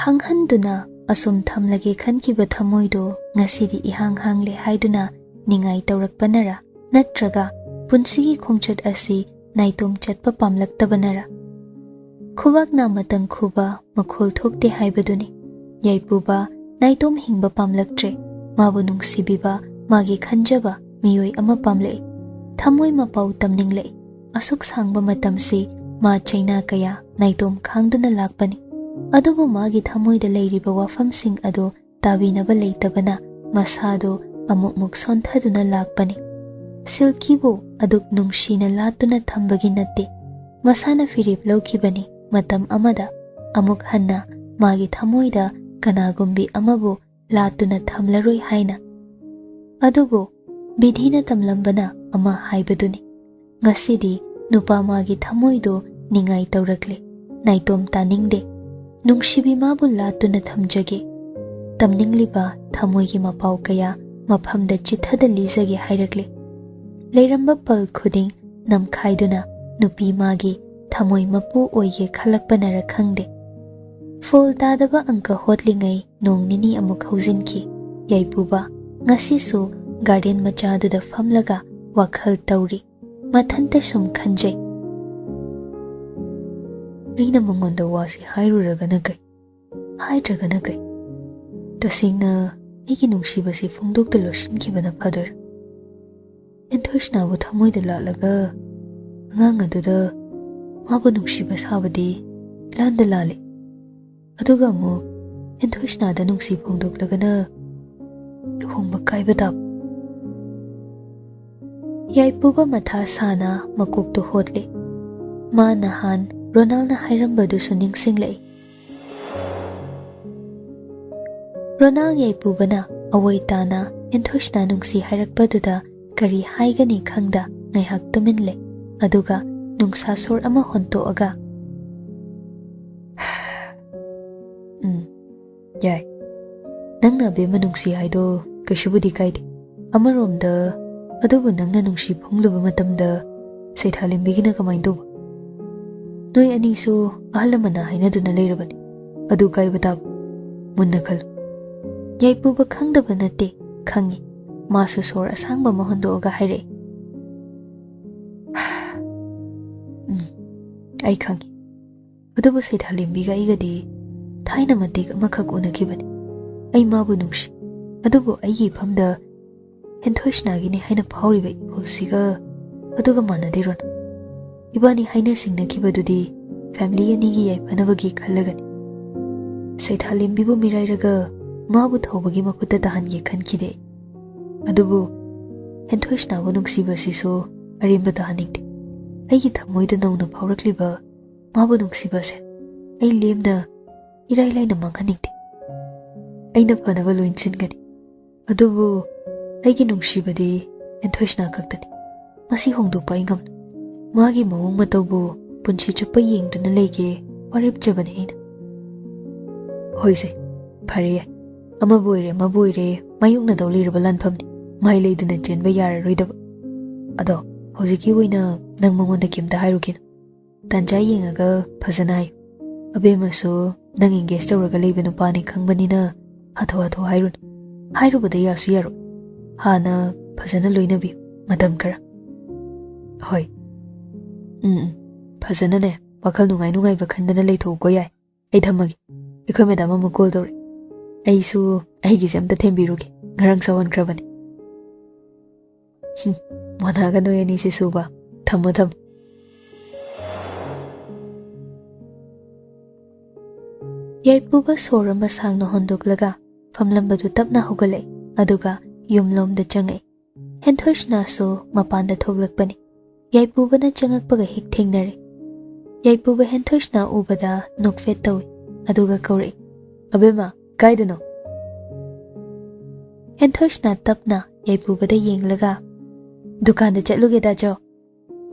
ꯈꯪꯍꯟꯗꯨꯅ ꯑꯁꯨꯝ ꯊꯝꯂꯒꯦ ꯈꯟꯈꯤꯕ ꯊꯃꯣꯏꯗꯣ ꯉꯁꯤꯗꯤ ꯏꯍꯥꯡ ꯍꯥꯡꯂꯦ ꯍꯥꯏꯗꯨꯅ ꯅꯤꯡꯉꯥꯏ ꯇꯧꯔꯛꯄꯅꯔ ꯅꯠꯇ꯭ꯔꯒ ꯄꯨꯟꯁꯤꯒꯤ ꯈꯣꯡꯆꯠ ꯑꯁꯤ ꯅꯥꯏꯇꯣꯝ ꯆꯠꯄ ꯄꯥꯝꯂꯛꯇꯕꯅꯔ? ꯈꯨꯕꯥꯛꯅ ꯃꯇꯪ ꯈꯨꯕ ꯃꯈꯣꯜ ꯊꯣꯛꯇꯦ ꯍꯥꯏꯕꯗꯨꯅꯤ꯫ ꯌꯥꯏꯄꯨꯕ ꯅꯥꯏꯇꯣꯝ ꯍꯤꯡꯕ ꯄꯥꯝꯂꯛꯇ꯭ꯔꯦ꯫ ꯃꯥꯕꯨ ꯅꯨꯡꯁꯤꯕꯤꯕ ꯃꯥꯒꯤ ꯈꯟꯖꯕ ꯃꯤꯑꯣꯏ ꯑꯃ ꯄꯥꯝꯂꯛꯏ꯫ ꯊꯃꯣꯏ ꯃꯄꯥꯎ ꯇꯝꯅꯤꯡꯂꯛꯏ꯫ ꯑꯁꯨꯛ ꯁꯥꯡꯕ ꯃꯇꯝꯁꯤ ꯃꯥ ꯆꯩꯅꯥ ꯀꯌꯥ ꯅꯥꯏꯇꯣꯝ ꯈꯥꯡꯗꯨꯅ ꯂꯥꯛꯄꯅꯤ꯫ ꯑꯗꯨꯕꯨ ꯃꯥꯒꯤ ꯊꯃꯣꯏꯗ ꯂꯩꯔꯤꯕ ꯋꯥꯐꯝꯁꯤꯡ ꯑꯗꯨ ꯇꯥꯕꯤꯅꯕ ꯂꯩꯇꯕꯅ ꯃꯁꯥꯗꯣ ꯑꯃꯨꯛꯃꯨꯛ ꯁꯣꯟꯊꯗꯨꯅ ꯂꯥꯛꯄꯅꯤ꯫ ꯁꯤꯜꯀꯤꯕꯨ ꯑꯗꯨꯛ ꯅꯨꯡꯁꯤꯅ ꯂꯥꯠꯇꯨꯅ ꯊꯝꯕꯒꯤ ꯅꯠꯇꯦ꯫ ꯃꯁꯥꯅ ꯐꯤꯔꯦꯞ ꯂꯧꯈꯤꯕꯅꯤ ꯃꯇꯝ ꯑꯃꯗ ꯑꯃꯨꯛ ꯍꯟꯅ ꯃꯥꯒꯤ ꯊꯃꯣꯏꯗ ꯀꯅꯥꯒꯨꯝꯕꯤ ꯑꯃꯕꯨ ꯂꯥꯠꯇꯨꯅ ꯊꯝꯂꯔꯣꯏ ꯍꯥꯏꯅ꯫ ꯑꯗꯨꯕꯨ ꯕꯤꯙꯤꯅ ꯇꯝꯂꯝꯕꯅ ꯑꯃ ꯍꯥꯏꯕꯗꯨꯅꯤ꯫ ꯉꯁꯤꯗꯤ ꯅꯨꯄꯥ ꯃꯥꯒꯤ ꯊꯃꯣꯏꯗꯣ ꯅꯤꯡꯉꯥꯏ ꯇꯧꯔꯛꯂꯦ꯫ ꯅꯥꯏꯇꯣꯝ ꯇꯥꯅꯤꯡꯗꯦ꯫ ꯅꯨꯡꯁꯤꯕꯤ ꯃꯥꯕꯨ ꯂꯥꯠꯇꯨꯅ ꯊꯝꯖꯒꯦ꯫ ꯇꯝꯅꯤꯡꯂꯤꯕ ꯊꯃꯣꯏꯒꯤ ꯃꯄꯥꯎ ꯀꯌꯥ ꯃꯐꯝꯗ ꯆꯤꯊꯗ ꯂꯤꯖꯒꯦ ꯍꯥꯏꯔꯛꯂꯦ꯫ ꯂꯩꯔꯝꯕ ꯄꯜ ꯈꯨꯗꯤꯡ ꯅꯝꯈꯥꯏꯗꯨꯅ ꯅꯨꯄꯤ ꯃꯥꯒꯤ ꯊꯃꯣꯏ ꯃꯄꯨ ꯑꯣꯏꯒꯦ ꯈꯜꯂꯛꯄꯅꯔ ꯈꯪꯗꯦ꯫ ꯐꯣꯜ ꯇꯥꯗꯕ ꯑꯪꯀ ꯍꯣꯠꯂꯤꯉꯩ ꯅꯣꯡ ꯅꯤꯅꯤ ꯑꯃꯨꯛ ꯍꯧꯖꯤꯟꯈꯤ꯫ ꯌꯥꯏꯄꯨꯕ ꯉꯁꯤꯁꯨ ꯒꯥꯔꯗꯦꯟ ꯃꯆꯥꯗꯨꯗ ꯐꯝꯂꯒ ꯋꯥꯈꯜ ꯇꯧꯔꯤ꯫ ꯃꯊꯟꯇ ꯁꯨꯝ ꯈꯟꯖꯩ꯫ ꯑꯩꯅ ꯃꯉꯣꯟꯗ ꯋꯥꯁꯤ ꯍꯥꯏꯔꯨꯔꯒꯅ ꯀꯩ? ꯍꯥꯏꯗ꯭ꯔꯒꯅ ꯀꯩ? ꯇꯁꯦꯡꯅ ꯑꯩꯒꯤ ꯅꯨꯡꯁꯤꯕꯁꯤ ꯐꯣꯡꯗꯣꯛꯇ ꯂꯣꯠꯁꯤꯟꯈꯤꯕꯅ ꯐꯗꯣꯏꯔꯥ? ꯍꯦꯟꯊꯣꯏꯁꯅꯥꯕꯨ ꯊꯃꯣꯏꯗ ꯂꯥꯠꯂꯒ ꯑꯉꯥꯡ ꯑꯗꯨꯗ ꯃꯥꯕꯨ ꯅꯨꯡꯁꯤꯕ ꯁꯥꯕꯗꯤ ꯏꯂꯥꯟꯗ ꯂꯥꯜꯂꯤ꯫ ꯑꯗꯨꯒ ꯑꯃꯨꯛ ꯍꯦꯟꯊꯣꯏꯁꯅꯥꯗ ꯅꯨꯡꯁꯤ ꯐꯣꯡꯗꯣꯛꯂꯒꯅ ꯂꯨꯍꯣꯡꯕ ꯀꯥꯏꯕ ꯇꯥꯕ꯫ ꯌꯥꯏꯄꯨꯕ ꯃꯊꯥ ꯁꯥꯅ ꯃꯀꯣꯛꯇꯨ ꯍꯣꯠꯂꯤ꯫ ꯃꯥ ꯅꯍꯥꯟ ꯔꯣꯅꯥꯜꯅ ꯍꯥꯏꯔꯝꯕꯗꯨꯁꯨ ꯅꯤꯡꯁꯤꯡꯂꯛꯏ꯫ ꯔꯣꯅꯥꯜ ꯌꯥꯏꯄꯨꯕꯅ ꯑꯋꯣꯏ ꯇꯥꯅ ꯍꯦꯟꯊꯣꯏꯁꯅꯥ ꯅꯨꯡꯁꯤ ꯍꯥꯏꯔꯛꯄꯗꯨꯗ ꯀꯔꯤ ꯍꯥꯏꯒꯅꯤ ꯈꯪꯗ ꯉꯥꯏꯍꯥꯛ ꯇꯨꯃꯤꯟꯂꯦ꯫ ꯑꯗꯨꯒ ꯅꯨꯡꯁꯥ ꯁꯣꯔ ꯑꯃ ꯍꯣꯟꯇꯣꯛꯑꯒ ꯌꯥꯏ, ꯅꯪꯅ ꯑꯕꯦꯝꯃ ꯅꯨꯡꯁꯤ ꯍꯥꯏꯗꯣ ꯀꯩꯁꯨꯕꯨꯗꯤ ꯀꯥꯏꯗꯦ꯫ ꯑꯃꯔꯣꯝꯗ ꯑꯗꯨꯕꯨ ꯅꯪꯅ ꯅꯨꯡꯁꯤ ꯐꯣꯡꯂꯨꯕ ꯃꯇꯝꯗ ꯁꯩꯊꯥꯂꯦꯝꯕꯤꯒꯤꯅ ꯀꯃꯥꯏꯅ ꯇꯧꯕ? ꯅꯣꯏ ꯑꯅꯤꯁꯨ ꯑꯍꯜ ꯂꯃꯟꯅ ꯍꯥꯏꯅꯗꯨꯅ ꯂꯩꯔꯕꯅꯤ꯫ ꯑꯗꯨ ꯀꯥꯏꯕ ꯇꯥꯕ? ꯃꯨꯟꯅ ꯈꯜꯂꯨ꯫ ꯌꯥꯏꯄꯨꯕ ꯈꯪꯗꯕ ꯅꯠꯇꯦ, ꯈꯪꯉꯤ꯫ ꯃꯥꯁꯨ ꯁꯣꯔ ꯑꯁꯥꯡꯕ ꯑꯃ ꯍꯣꯟꯗꯣꯛꯑꯒ ꯍꯥꯏꯔꯛꯏ꯫ ꯑꯩ ꯈꯪꯉꯤ꯫ ꯑꯗꯨꯕꯨ ꯁꯩꯊꯥꯂꯦꯝꯕꯤꯒ ꯑꯩꯒꯗꯤ ꯊꯥꯏꯅ ꯃꯇꯦꯛ ꯑꯃꯈꯛ ꯎꯅꯈꯤꯕꯅꯤ꯫ ꯑꯩ ꯃꯥꯕꯨ ꯅꯨꯡꯁꯤ꯫ ꯑꯗꯨꯕꯨ ꯑꯩꯒꯤ ꯏꯐꯝꯗ ꯍꯦꯟꯊꯣꯏꯁꯅꯥꯒꯤꯅꯤ ꯍꯥꯏꯅ ꯐꯥꯎꯔꯤꯕ ꯏꯍꯨꯜꯁꯤꯒ ꯑꯗꯨꯒ ꯃꯥꯟꯅꯗꯦ ꯔꯣꯅꯥ꯫ ꯏꯕꯥꯅꯤ ꯍꯥꯏꯅ ꯁꯤꯡꯅꯈꯤꯕꯗꯨꯗꯤ ꯐꯦꯃꯤꯂꯤ ꯑꯅꯤꯒꯤ ꯌꯥꯏꯐꯅꯕꯒꯤ ꯈꯜꯂꯒꯅꯤ꯫ ꯁꯩꯊꯥꯂꯦꯝꯕꯤꯕꯨ ꯃꯤꯔꯥꯏꯔꯒ ꯃꯥꯕꯨ ꯊꯧꯕꯒꯤ ꯃꯈꯨꯠꯇ ꯇꯥꯍꯟꯒꯦ ꯈꯟꯈꯤꯗꯦ꯫ ꯑꯗꯨꯕꯨ ꯍꯦꯟꯊꯣꯏꯁꯅꯥꯕꯨ ꯅꯨꯡꯁꯤꯕꯁꯤꯁꯨ ꯑꯔꯦꯝꯕ ꯇꯥꯍꯟꯅꯤꯡꯗꯦ꯫ ꯑꯩꯒꯤ ꯊꯃꯣꯏꯗ ꯅꯧꯅ ꯐꯥꯎꯔꯛꯂꯤꯕ ꯃꯥꯕꯨ ꯅꯨꯡꯁꯤꯕꯁꯦ ꯑꯩ ꯂꯦꯝꯅ ꯏꯔꯥꯏ ꯂꯥꯏꯅ ꯃꯥꯡꯍꯟꯅꯤꯡꯗꯦ꯫ ꯑꯩꯅ ꯐꯅꯕ ꯂꯣꯏꯁꯤꯟꯒꯅꯤ꯫ ꯑꯗꯨꯕꯨ ꯑꯩꯒꯤ ꯅꯨꯡꯁꯤꯕꯗꯤ ꯍꯦꯟꯊꯣꯏꯁꯅꯥ ꯈꯛꯇꯅꯤ꯫ ꯃꯁꯤ ꯍꯣꯡꯗꯣꯛꯄ ꯑꯩ ꯉꯝꯂꯣꯏ꯫ ꯃꯥꯒꯤ ꯃꯑꯣꯡ ꯃꯇꯧꯕꯨ ꯄꯨꯟꯁꯤ ꯆꯨꯞꯄ ꯌꯦꯡꯗꯨꯅ ꯂꯩꯒꯦ ꯋꯥꯔꯦꯞꯆꯕꯅꯤ ꯑꯩꯅ꯫ ꯍꯣꯏꯁꯦ, ꯐꯔꯦ ꯌꯥꯏ꯫ ꯑꯃꯕꯨ ꯑꯣꯏꯔꯦ ꯑꯃꯕꯨ ꯑꯣꯏꯔꯦ ꯃꯥꯌꯣꯛꯅꯗꯧ ꯂꯩꯔꯕ ꯂꯥꯟꯐꯝꯅꯤ꯫ ꯃꯥꯏ ꯂꯩꯗꯨꯅ ꯆꯦꯟꯕ ꯌꯥꯔꯔꯣꯏꯗꯕ꯫ ꯑꯗꯣ ꯍꯧꯖꯤꯛꯀꯤ ꯑꯣꯏꯅ ꯅꯪ ꯃꯉꯣꯟꯗ ꯀꯩꯝꯇ ꯍꯥꯏꯔꯨꯈꯤꯅꯨ꯫ ꯇꯥꯟꯖꯥ ꯌꯦꯡꯉꯒ ꯐꯖꯅ ꯍꯥꯏꯌꯨ꯫ ꯑꯕꯦꯝꯃꯁꯨ ꯅꯪ ꯑꯦꯡꯒꯦꯖ ꯇꯧꯔꯒ ꯂꯩꯕ ꯅꯨꯄꯥꯅꯤ ꯈꯪꯕꯅꯤꯅ ꯍꯥꯊꯨ ꯍꯥꯊꯨ ꯍꯥꯏꯔꯨꯅꯨ꯫ ꯍꯥꯏꯔꯨꯕꯗ ꯌꯥꯁꯨ ꯌꯥꯔꯣꯏ꯫ ꯍꯥꯟꯅ ꯐꯖꯅ ꯂꯣꯏꯅꯕꯤꯌꯨ ꯃꯇꯝ ꯈꯔ꯫ ꯍꯣꯏ, ꯐꯖꯅꯅꯦ ꯋꯥꯈꯜ ꯅꯨꯡꯉꯥꯏ ꯅꯨꯡꯉꯥꯏꯕ ꯈꯟꯗꯅ ꯂꯩꯊꯣꯛꯎꯀꯣ ꯌꯥꯏ꯫ ꯑꯩ ꯊꯝꯃꯒꯦ꯫ ꯑꯩꯈꯣꯏ ꯃꯦꯗꯥꯝ ꯑꯃꯨꯛ ꯀꯣꯜ ꯇꯧꯔꯛꯏ꯫ ꯑꯩꯁꯨ ꯑꯩꯒꯤꯁꯦ ꯑꯝꯇ ꯊꯦꯝꯕꯤꯔꯨꯒꯦ꯫ ꯉꯔꯥꯡ ꯁꯥꯎꯍꯟꯈ꯭ꯔꯕꯅꯤ꯫ ꯃꯣꯅꯥꯒ ꯅꯣꯏ ꯑꯅꯤꯁꯤ ꯁꯨꯕ꯫ ꯊꯝꯃꯣ ꯊꯝꯃꯣ꯫ ꯌꯥꯏꯄꯨꯕ ꯁꯣꯔ ꯑꯃ ꯁꯥꯡꯅ ꯍꯣꯟꯗꯣꯛꯂꯒ ꯐꯝꯂꯝꯕꯗꯨ ꯇꯞꯅ ꯍꯧꯒꯠꯂꯛꯏ꯫ ꯑꯗꯨꯒ ꯌꯨꯝꯂꯣꯝꯗ ꯆꯪꯉꯛꯏ꯫ ꯍꯦꯟꯊꯣꯏꯁꯅꯥꯁꯨ ꯃꯄꯥꯟꯗ ꯊꯣꯛꯂꯛꯄꯅꯤ꯫ ꯌꯥꯏꯄꯨꯕꯅ ꯆꯪꯉꯛꯄꯒ ꯍꯦꯛ ꯊꯦꯡꯅꯔꯦ꯫ ꯌꯥꯏꯄꯨꯕ ꯍꯦꯟꯊꯣꯏꯁꯅꯥ ꯎꯕꯗ ꯅꯣꯛꯐꯦꯠ ꯇꯧꯏ꯫ ꯑꯗꯨꯒ ꯀꯧꯔꯛꯏ꯫ ꯑꯕꯦꯝꯃ, ꯀꯥꯏꯗꯅꯣ? ꯍꯦꯟꯊꯣꯏꯁꯅꯥ ꯇꯞꯅ ꯌꯥꯏꯄꯨꯕꯗ ꯌꯦꯡꯂꯒ ꯗꯨꯀꯥꯟꯗ ꯆꯠꯂꯨꯒꯦ ꯗꯥꯆꯧ꯫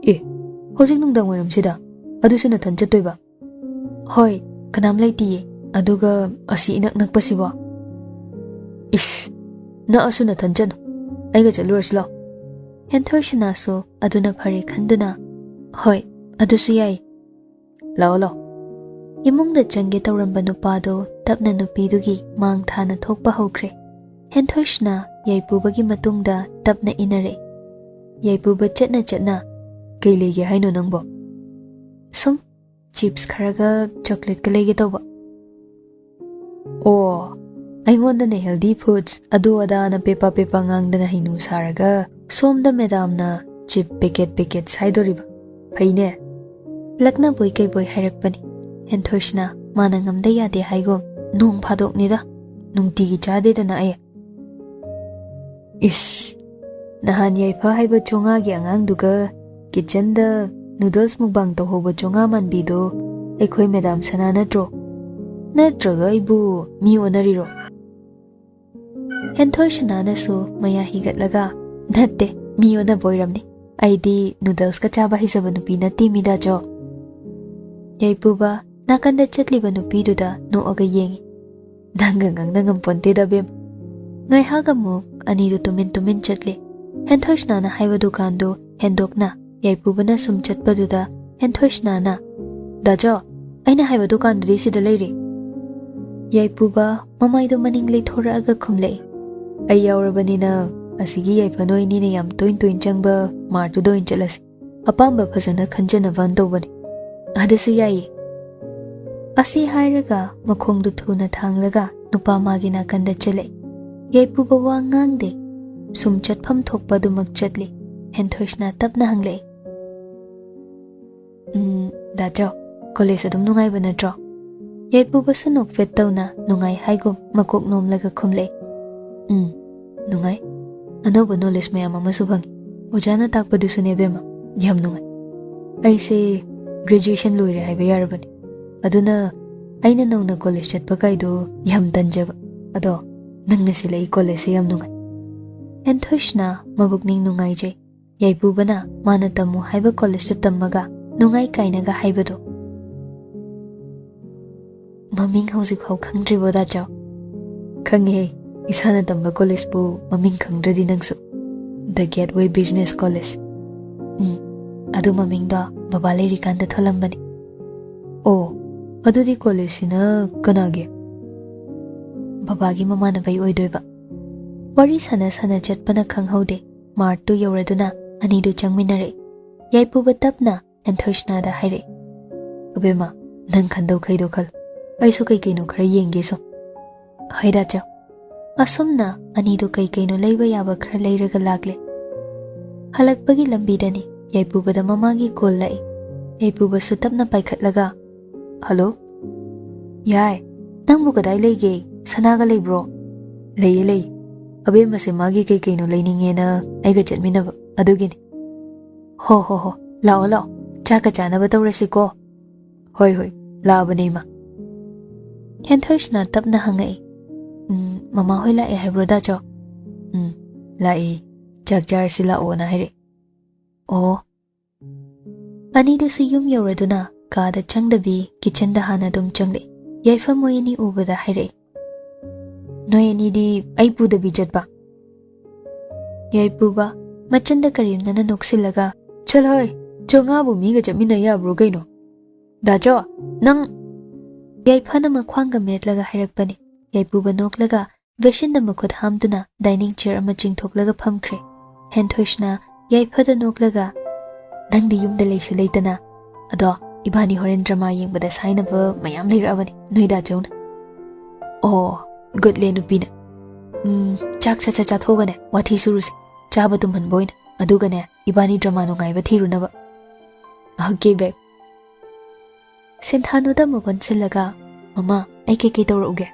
ꯍꯧꯖꯤꯛ ꯅꯨꯡꯗꯥꯡ ꯋꯥꯏꯔꯝꯁꯤꯗ? ꯑꯗꯨꯁꯨ ꯅꯊꯟ ꯆꯠꯇꯣꯏꯕ? ꯍꯣꯏ, ꯀꯅꯥꯝ ꯂꯩꯇꯤꯌꯦ꯫ ꯑꯗꯨꯒ ꯑꯁꯤ ꯏꯅꯛ ꯅꯛꯄꯁꯤꯕꯣ? ꯏꯁ, ꯅꯛꯑꯁꯨ ꯅꯊꯟ ꯆꯠꯅꯨ꯫ ꯑꯩꯒ ꯆꯠꯂꯨꯔꯁꯤ ꯂꯥꯎ꯫ ꯍꯦꯟꯊꯣꯏꯁꯅꯥꯁꯨ ꯑꯗꯨꯅ ꯐꯔꯦ ꯈꯟꯗꯨꯅ ꯍꯣꯏ, ꯑꯗꯨꯁꯨ ꯌꯥꯏ꯫ ꯂꯥꯛꯑꯣ ꯂꯥꯛꯑꯣ꯫ ꯏꯃꯨꯡꯗ ꯆꯪꯒꯦ ꯇꯧꯔꯝꯕ ꯅꯨꯄꯥꯗꯣ ꯇꯞꯅ ꯅꯨꯄꯤꯗꯨꯒꯤ ꯃꯥꯡ ꯊꯥꯅ ꯊꯣꯛꯄ ꯍꯧꯈ꯭ꯔꯦ꯫ ꯍꯦꯟꯊꯣꯏꯁꯅ ꯌꯥꯏꯄꯨꯕꯒꯤ ꯃꯇꯨꯡꯗ ꯇꯞꯅ ꯏꯟꯅꯔꯛꯏ꯫ ꯌꯥꯏꯄꯨꯕ ꯆꯠꯅ ꯆꯠꯅ "ꯀꯩ ꯂꯩꯒꯦ ꯍꯥꯏꯅꯣ ꯅꯪꯕꯣ?" "ꯁꯨꯝ ꯆꯤꯞꯁ ꯈꯔꯒ ꯆꯣꯀ꯭ꯂꯦꯠꯀ ꯂꯩꯒꯦ ꯇꯧꯕ." "ꯑꯣ, ꯑꯩꯉꯣꯟꯗꯅ ꯍꯦꯜꯗꯤ ꯐꯨꯗꯁ ꯑꯗꯨ ꯑꯗꯥꯅ ꯄꯦꯄꯥ ꯄꯦꯄꯥ ꯉꯥꯡꯗꯅ ꯍꯩꯅꯨ ꯁꯥꯔꯒ ꯁꯣꯝꯗ ꯃꯦꯗꯥꯝꯅ ꯆꯤꯞ ꯄꯦꯀꯦꯠ ꯁꯥꯏꯗꯣꯔꯤꯕ꯫ ꯐꯩꯅꯦ." ꯂꯛꯅꯕꯣꯏ ꯀꯩꯕꯣꯏ ꯍꯥꯏꯔꯛꯄꯅꯤ꯫ ꯍꯦꯟꯊꯣꯏꯁꯅ ꯃꯥꯅ ꯉꯝꯗ ꯌꯥꯗꯦ ꯍꯥꯏꯒꯨꯝ "ꯅꯣꯡ ꯐꯥꯗꯣꯛꯅꯤꯗ, ꯅꯨꯡꯇꯤꯒꯤ ꯆꯥꯗꯦꯗꯅ ꯑꯩ." "ꯏꯁ, ꯅꯍꯥꯟ ꯌꯥꯏꯐ ꯍꯥꯏꯕ ꯆꯣꯉꯥꯒꯤ ꯑꯉꯥꯡꯗꯨꯒ ꯀꯤꯠꯆꯟꯗ ꯅꯨꯗꯜꯁ ꯃꯨꯛꯕꯥꯡ ꯇꯧꯍꯧꯕ ꯆꯣꯉꯥ ꯃꯥꯟꯕꯤꯗꯣ ꯑꯩꯈꯣꯏ ꯃꯦꯗꯥꯝ ꯁꯅꯥ ꯅꯠꯇ꯭ꯔꯣ? ꯅꯠꯇ꯭ꯔꯒ ꯑꯩꯕꯨ ꯃꯤ ꯑꯣꯟꯅꯔꯤꯔꯣ?" ꯍꯦꯟꯊꯣꯏꯁꯅꯥꯅꯁꯨ ꯃꯌꯥ ꯍꯤꯒꯠꯂꯒ "ꯅꯠꯇꯦ, ꯃꯤ ꯑꯣꯟꯅꯕ ꯑꯣꯏꯔꯝꯅꯤ. ꯑꯩꯗꯤ ꯅꯨꯗꯜꯁꯀ ꯆꯥꯕ ꯍꯩꯖꯕ ꯅꯨꯄꯤ ꯅꯠꯇꯦ ꯃꯤꯗꯥꯆꯣ." ꯌꯥꯏꯄꯨꯕ ꯅꯥꯀꯟꯗ ꯆꯠꯂꯤꯕ ꯅꯨꯄꯤꯗꯨꯗ ꯅꯣꯛꯑꯒ ꯌꯦꯡꯉꯤ꯫ "ꯅꯪꯒ ꯉꯥꯡꯅ ꯉꯝꯄꯣꯟꯇꯦꯗ ꯕꯦꯝ." ꯉꯥꯏꯍꯥꯛ ꯑꯃꯨꯛ ꯑꯅꯤꯗꯨ ꯇꯨꯃꯤꯟ ꯇꯨꯃꯤꯟ ꯆꯠꯂꯤ꯫ ꯍꯦꯟꯊꯣꯏꯁꯅꯥꯅ ꯍꯥꯏꯕ ꯗꯨꯀꯥꯟꯗꯨ ꯍꯦꯟꯗꯣꯛꯅ ꯌꯥꯏꯄꯨꯕꯅ ꯁꯨꯝ ꯆꯠꯄꯗꯨꯗ ꯍꯦꯟꯊꯣꯏꯁꯅꯥꯅ "ꯗꯥꯆꯣ, ꯑꯩꯅ ꯍꯥꯏꯕ ꯗꯨꯀꯥꯟꯗꯨꯗꯤ ꯁꯤꯗ ꯂꯩꯔꯦ." ꯌꯥꯏꯄꯨꯕ ꯃꯃꯥꯏꯗꯣ ꯃꯅꯤꯡ ꯂꯩꯊꯣꯔꯛꯑꯒ ꯈꯨꯝꯂꯛꯏ꯫ "ꯑꯩ ꯌꯥꯎꯔꯕꯅꯤꯅ ꯑꯁꯤꯒꯤ ꯌꯥꯏꯐ ꯅꯣꯏꯅꯤꯅ ꯌꯥꯝ ꯇꯣꯏꯅ ꯆꯪꯕ ꯃꯥꯔꯠꯇꯨꯗ ꯑꯣꯏꯅ ꯆꯠꯂꯁꯤ. ꯑꯄꯥꯝꯕ ꯐꯖꯅ ꯈꯟꯖꯅꯕ ꯇꯧꯕꯅꯤ." "ꯑꯗꯨꯁꯨ ꯌꯥꯏꯌꯦ." ꯑꯁꯤ ꯍꯥꯏꯔꯒ ꯃꯈꯣꯡꯗꯨ ꯊꯨꯅ ꯊꯥꯡꯂꯒ ꯅꯨꯄꯥ ꯃꯥꯒꯤ ꯅꯥꯀꯟꯗ ꯆꯠꯂꯛꯏ꯫ ꯌꯥꯏꯄꯨꯕ ꯋꯥ ꯉꯥꯡꯗꯦ, ꯁꯨꯝ ꯆꯠꯐꯝ ꯊꯣꯛꯄ ꯑꯗꯨꯃꯛ ꯆꯠꯂꯤ꯫ ꯍꯦꯟꯊꯣꯏꯁꯅ ꯇꯞꯅ ꯍꯪꯂꯛꯏ꯫ "ꯗꯥꯆꯣ, ꯀꯣꯂꯦꯖ ꯑꯗꯨꯝ ꯅꯨꯡꯉꯥꯏꯕ ꯅꯠꯇ꯭ꯔꯣ?" ꯌꯥꯏꯄꯨꯕꯁꯨ ꯅꯣꯛꯐꯦꯠ ꯇꯧꯅ ꯅꯨꯡꯉꯥꯏ ꯍꯥꯏꯒꯨꯝ ꯃꯀꯣꯛ ꯅꯣꯝꯂꯒ ꯈꯨꯝꯂꯛꯏ꯫ "ꯅꯨꯡꯉꯥꯏ. ꯑꯅꯧꯕ ꯅꯣꯂꯦꯖ ꯃꯌꯥꯝ ꯑꯃꯁꯨ ꯐꯪꯉꯤ. ꯑꯣꯖꯥꯅ ꯇꯥꯛꯄꯗꯨꯁꯨꯅꯦ ꯕꯦꯝꯃ, ꯌꯥꯝ ꯅꯨꯡꯉꯥꯏ. ꯑꯩꯁꯦ ꯒ꯭ꯔꯦꯖꯨꯑꯦꯁꯟ ꯂꯣꯏꯔꯦ ꯍꯥꯏꯕ ꯌꯥꯔꯕꯅꯤ. ꯑꯗꯨꯅ ꯑꯩꯅ ꯅꯧꯅ ꯀꯣꯂꯦꯖ ꯆꯠꯄ ꯀꯥꯏꯗꯣ ꯌꯥꯝ ꯇꯟꯖꯕ. ꯑꯗꯣ ꯅꯪꯅ ꯁꯤꯜꯂꯛꯏ ꯀꯣꯂꯦꯖꯁꯦ ꯌꯥꯝ ꯅꯨꯡꯉꯥꯏ." ꯍꯦꯟꯊꯣꯏꯁꯅ ꯃꯕꯨꯛꯅꯤꯡ ꯅꯨꯡꯉꯥꯏꯖꯩ꯫ ꯌꯥꯏꯄꯨꯕꯅ ꯃꯥꯅ ꯇꯝꯃꯨ ꯍꯥꯏꯕ ꯀꯣꯂꯦꯖꯇ ꯇꯝꯃꯒ ꯅꯨꯡꯉꯥꯏ ꯀꯥꯏꯅꯒ ꯍꯥꯏꯕꯗꯣ꯫ "ꯃꯃꯤꯡ ꯍꯧꯖꯤꯛꯐꯥꯎ ꯈꯪꯗ꯭ꯔꯤꯕꯣ ꯗꯥꯆꯣ?" "ꯈꯪꯉꯦꯍꯦ, ꯏꯁꯥꯅ ꯇꯝꯕ ꯀꯣꯂꯦꯖꯄꯨ ꯃꯃꯤꯡ ꯈꯪꯗ꯭ꯔꯗꯤ ꯅꯪꯁꯨ. ꯗ ꯒꯦꯠꯋꯦ ꯕꯤꯖꯤꯅꯦꯁ ꯀꯣꯂꯦꯖ." "ꯑꯗꯨ ꯃꯃꯤꯡꯗꯣ ꯕꯕꯥ ꯂꯩꯔꯤꯀꯥꯟꯗ ꯊꯣꯜꯂꯝꯕꯅꯤ." "ꯑꯣ, ꯑꯗꯨꯗꯤ ꯀꯣꯂꯦꯖꯁꯤꯅ ꯀꯅꯥꯒꯤ?" "ꯕꯕꯥꯒꯤ ꯃꯃꯥꯟꯅꯕꯩ ꯑꯣꯏꯗꯣꯏꯕ." ꯋꯥꯔꯤ ꯁꯥꯟꯅ ꯁꯥꯟꯅ ꯆꯠꯄꯅ ꯈꯪꯍꯧꯗꯦ꯫ ꯃꯥꯔꯠꯇꯨ ꯌꯧꯔꯗꯨꯅ ꯑꯅꯤꯗꯨ ꯆꯪꯃꯤꯟꯅꯔꯛꯏ꯫ ꯌꯥꯏꯄꯨꯕ ꯇꯞꯅ ꯍꯦꯟꯊꯣꯏꯁꯅꯥꯗ ꯍꯥꯏꯔꯛꯏ꯫ "ꯑꯕꯦꯝꯃ, ꯅꯪ ꯈꯟꯗꯧꯈꯩꯗꯣ ꯈꯜ. ꯑꯩꯁꯨ ꯀꯩꯀꯩꯅꯣ ꯈꯔ ꯌꯦꯡꯒꯦ ꯁꯨꯝ." "ꯍꯣꯏ ꯗꯥꯆꯣ." ꯑꯁꯨꯝꯅ ꯑꯅꯤꯗꯨ ꯀꯩꯀꯩꯅꯣ ꯂꯩꯕ ꯌꯥꯕ ꯈꯔ ꯂꯩꯔꯒ ꯂꯥꯛꯂꯦ꯫ ꯍꯜꯂꯛꯄꯒꯤ ꯂꯝꯕꯤꯗꯅꯤ ꯌꯥꯏꯄꯨꯕꯗ ꯃꯃꯥꯒꯤ ꯀꯣꯜ ꯂꯥꯛꯏ꯫ ꯌꯥꯏꯄꯨꯕꯁꯨ ꯇꯞꯅ ꯄꯥꯏꯈꯠꯂꯒ "ꯍꯜꯂꯣ." "ꯌꯥꯏ, ꯅꯪꯕꯨ ꯀꯗꯥꯏ ꯂꯩꯒꯦ? ꯁꯅꯥꯒ ꯂꯩꯕ꯭ꯔꯣ?" "ꯂꯩꯌꯦ. ꯑꯕꯦꯝꯃꯁꯦ ꯃꯥꯒꯤ ꯀꯩꯀꯩꯅꯣ ꯂꯩꯅꯤꯡꯉꯦꯅ ꯑꯩꯒ ꯆꯠꯃꯤꯟꯅꯕ, ꯑꯗꯨꯒꯤꯅꯤ." ꯍꯣ, ꯂꯥꯛꯑꯣ. ꯆꯥꯛꯀ ꯆꯥꯅꯕ ꯇꯧꯔꯁꯤꯀꯣ." "ꯍꯣꯏ, ꯂꯥꯛꯑꯕꯅꯦ ꯏꯃꯥ." ꯍꯦꯟꯊꯣꯏꯁꯅ ꯇꯞꯅ ꯍꯪꯉꯛꯏ꯫ "ꯃꯃꯥ ꯍꯣꯏ ꯂꯥꯛꯑꯦ ꯍꯥꯏꯕ꯭ꯔꯣ ꯗꯥꯆꯣ?" "ꯂꯥꯛꯑꯦ. ꯆꯥꯛ ꯆꯥꯔꯁꯤ ꯂꯥꯛꯑꯣꯅ ꯍꯥꯏꯔꯛꯑꯦ." "ꯑꯣ." ꯑꯅꯤꯗꯨꯁꯨ ꯌꯨꯝ ꯌꯧꯔꯗꯨꯅ ꯀꯥꯗ ꯆꯪꯗꯕꯤ ꯀꯤꯠꯆꯟꯗ ꯍꯥꯟꯅ ꯑꯗꯨꯝ ꯆꯪꯂꯛꯏ꯫ ꯌꯥꯏꯐ ꯃꯣꯏ ꯑꯅꯤ ꯎꯕꯗ ꯍꯥꯏꯔꯛꯏ꯫ "ꯅꯣꯏ ꯑꯅꯤꯗꯤ ꯑꯩ ꯄꯨꯗꯕꯤ ꯆꯠꯄ?" ꯌꯥꯏꯄꯨꯕ ꯃꯆꯟꯗ ꯀꯔꯤꯝꯅꯅ ꯅꯣꯛꯁꯤꯜꯂꯒ "ꯆꯠꯂꯣꯏ, ꯆꯣꯉꯥꯕꯨ ꯃꯤꯒ ꯆꯠꯃꯤꯟꯅ ꯌꯥꯕ꯭ꯔꯣ ꯀꯩꯅꯣ? ꯗꯥꯆꯣ, ꯅꯪ..." ꯌꯥꯏꯐꯅ ꯃꯈ꯭ꯋꯥꯡꯒ ꯃꯦꯠꯂꯒ ꯍꯥꯏꯔꯛꯄꯅꯤ꯫ ꯌꯥꯏꯄꯨꯕ ꯅꯣꯛꯂꯒ ꯚꯦꯁꯤꯟꯗ ꯃꯈꯨꯠ ꯍꯥꯝꯗꯨꯅ ꯗꯥꯏꯅꯤꯡ ꯆꯤꯌꯔ ꯑꯃ ꯆꯤꯡꯊꯣꯛꯂꯒ ꯐꯝꯈ꯭ꯔꯦ꯫ ꯍꯦꯟꯊꯣꯏꯁꯅ ꯌꯥꯏꯐꯗ ꯅꯣꯛꯂꯒ "ꯅꯪꯗꯤ ꯌꯨꯝꯗ ꯂꯩꯁꯨ ꯂꯩꯇꯅ. ꯑꯗꯣ ꯏꯕꯥꯅꯤ ꯍꯣꯔꯦꯟ ꯗ꯭ꯔꯃꯥ ꯌꯦꯡꯕꯗ ꯁꯥꯏꯅꯕ ꯃꯌꯥꯝ ꯂꯩꯔꯛꯑꯕꯅꯤ ꯅꯣꯏ ꯗꯥꯆꯧꯅ." "ꯑꯣ, ꯒꯨꯗꯂꯦ ꯅꯨꯄꯤꯅ. ꯆꯥꯛ ꯁꯠ ꯆꯥꯊꯣꯛꯑꯒꯅꯦ ꯋꯥꯊꯤ ꯁꯨꯔꯨꯁꯤ, ꯆꯥꯕ ꯇꯨꯝꯍꯟꯕ ꯑꯣꯏꯅ. ꯑꯗꯨꯒꯅꯦ ꯏꯕꯥꯅꯤ ꯗ꯭ꯔꯃꯥ ꯅꯨꯡꯉꯥꯏꯕ ꯊꯤꯔꯨꯅꯕ." "ꯑꯣꯀꯦ ꯕꯦꯕ." ꯁꯤꯟꯊꯥꯅꯨꯗ ꯑꯃꯨꯛ ꯑꯣꯟꯁꯤꯜꯂꯒ "ꯃꯃꯥ, ꯑꯩ ꯀꯩꯀꯩ ꯇꯧꯔꯛꯎꯒꯦ?"